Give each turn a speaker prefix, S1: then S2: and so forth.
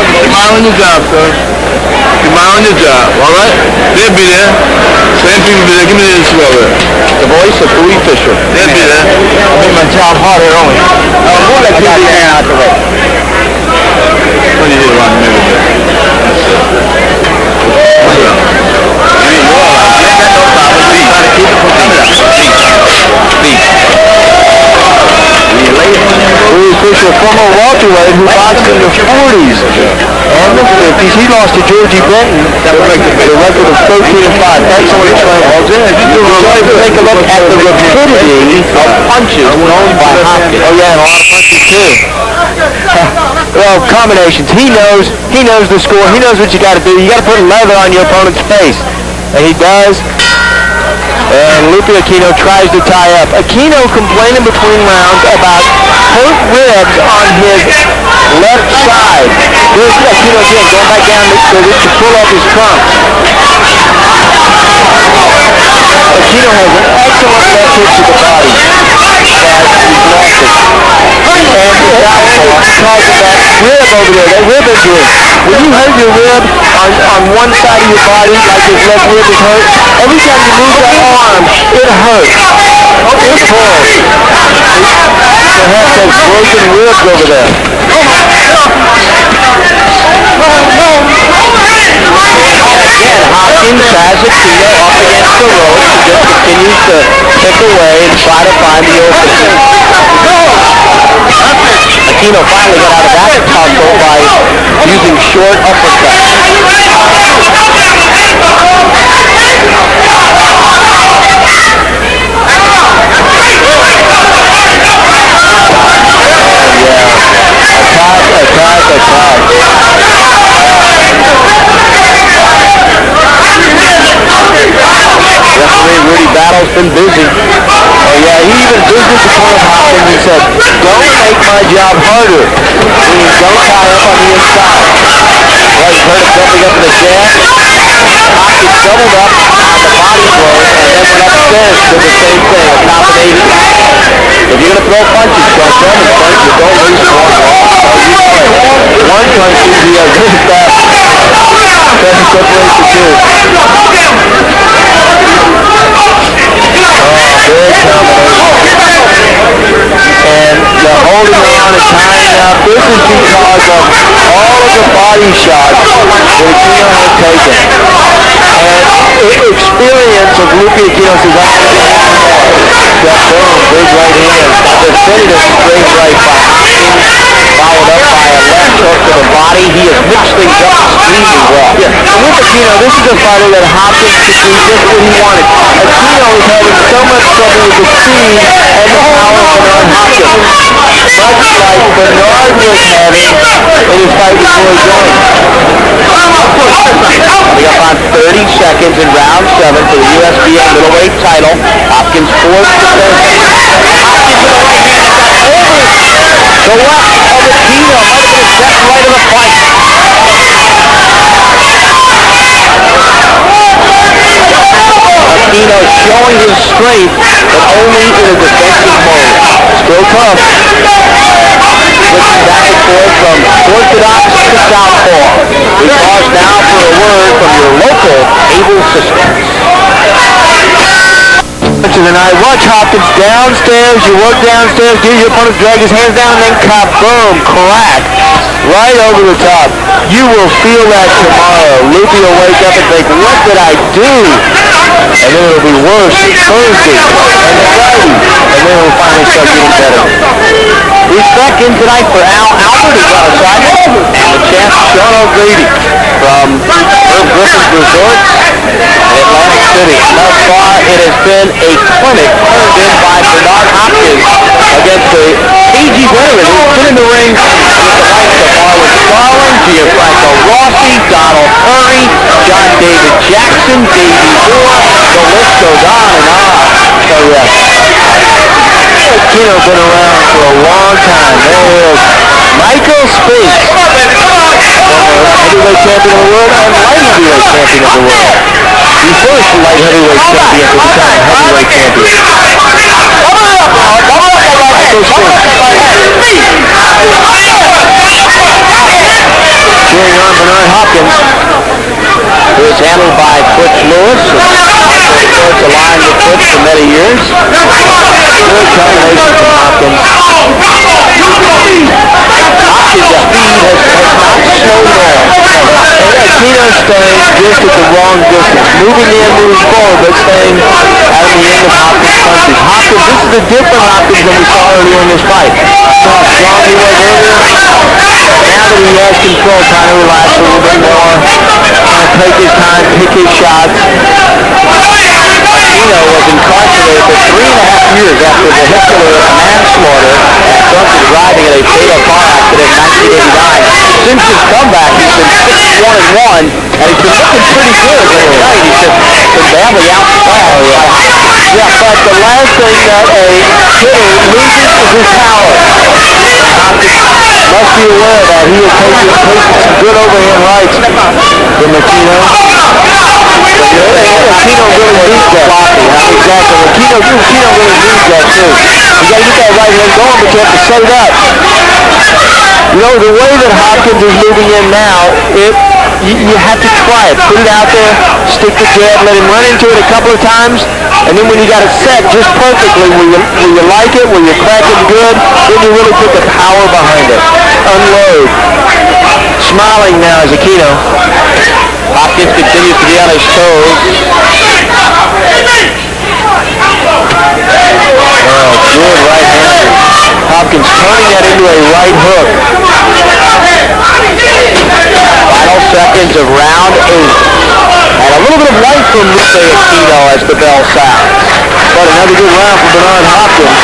S1: Keep my eye on your job, sir. Keep my eye on your job, all right? They'll be there. Same people be there. Give me this over.
S2: The voice of Bowie Fisher.
S1: They'll be there.
S2: I make my job harder, only. We'll let you get out the way.
S1: What do you hear around the middle there? That's it. You ain't know all right. You ain't got no problem. Please. Try to keep it from coming out. Please.
S2: Bowie Fisher, former welterweight who boxed in the 40s and the 50s. He lost to Georgie Benton. The record of 13-5. Excellent trainer. Take a look at the rapidity of punches thrown by Hopkins. Oh yeah, and a lot of punches too. Well, combinations. He knows the score. He knows what you got to do. You got to put leather on your opponent's face, and he does. And Lupe Aquino tries to tie up. Aquino complaining between rounds about hurt ribs on his left side. Here's Aquino again going back down to pull up his trunk. Aquino has an excellent left hook to the body, but he's lost it. And doubtful because of that rib over there, that rib injury. When you hurt your rib on one side of your body, like his left rib is hurt, every time you move that arm, it hurts. It pulls. Perhaps has broken ribs over there. Again, Hopkins has Aquino up against the ropes. He just continues to pick away and try to find the opening. Aquino finally got out of that tussle by using short uppercuts. Attack. Referee Rudy Battle's been busy. Oh yeah, he even visited the corner of Hopkins and said, don't make my job harder. Meaning don't tie up on the inside. Well, you heard him jumping up in the jab. Hopkins doubled up on the body throw and then went upstairs to the same thing, accommodating. If you're going to throw punches, don't throw them punches, you don't lose one. One punch is the good stuff. Doesn't separate the two. Big combination. And the holding on and tying up, this is because of all of the body shots that Aquino has taken. And experience of Lupe Aquino says, I'm going to get more. That boom, big right hand. Definitive straight right by Hopkins, followed up by a left hook to the body. He has mixed things up extremely well. Yeah. And with Aquino, this is a fighter that Hopkins could do just what he wanted. Aquino is having so much trouble with the speed and the power of Bernard Hopkins. Much like Bernard was having in his fight with Roy Jones. We got about 30 seconds in round 7 for the USBA middleweight title. Hopkins forced to finish. Hopkins with a right hand that got over the left of Aquino. Might have been his best right of the fight. Aquino showing his strength, but only in a defensive mode. Still tough. Switching back and forth from orthodox to southpaw. We pause now for a word from your local able systems. To the night, watch Hopkins downstairs. You work downstairs, get your opponent, drag his hands down, and then kaboom, crack, right over the top. You will feel that tomorrow. Lupe will wake up and think, what did I do? And then it'll be worse Thursday and Friday, and then it'll finally start getting better. He's back in tonight for Al Albert is outside, and the champ Sean O'Grady from Herb Griffith Resorts in Atlantic City. Thus far, it has been a clinic turned in by Bernard Hopkins against a cagey veteran who's been in the ring with the likes of Marlon Starling, Gianfranco Rossi, Donald Curry, John David Jackson, Davey Moore. The list goes on and on. So Aquino's been around for a long time. There is Michael Spinks, former heavyweight champion of the world and light heavyweight champion of the world. The first light heavyweight champion to become heavyweight champion. Michael Spinks. handled by Butch Lewis. It's aligned with Butch for many years. Good combination from Hopkins. Hopkins' speed has not slowed down. Aquino staying just at the wrong distance. Moving in, moving forward, but staying out of the end of Hopkins' punches. Hopkins, this is a different Hopkins than we saw earlier in this fight. How strong he was earlier. Now that he has control, trying to relax a little bit more. Trying to take his time, pick his shots. Aquino was incarcerated for 3.5 years after the vehicular manslaughter and drunken driving in a fatal car accident in 1989. Since his comeback, he's been 6-1-1, and he's been looking pretty good here tonight. He's been badly outspent. Yeah, but the last thing that a hitter loses is his power. Hopkins must be aware that he is taking some good overhand rights from Aquino. Aquino really needs that. Exactly. Aquino really needs that too. You got to get that right hand going, but you have to set it up. You know, the way that Hopkins is moving in now, you have to try it. Put it out there, stick the jab, let him run into it a couple of times, and then when you got it set just perfectly, where you like it, where you're cracking good, then you really put the power behind it. Unload. Smiling now is Aquino. Hopkins continues to be on his toes. Oh, good right hand. Hopkins turning that into a right hook. Final seconds of round 8. And a little bit of light from Aquino as the bell sounds. But another good round for Bernard Hopkins.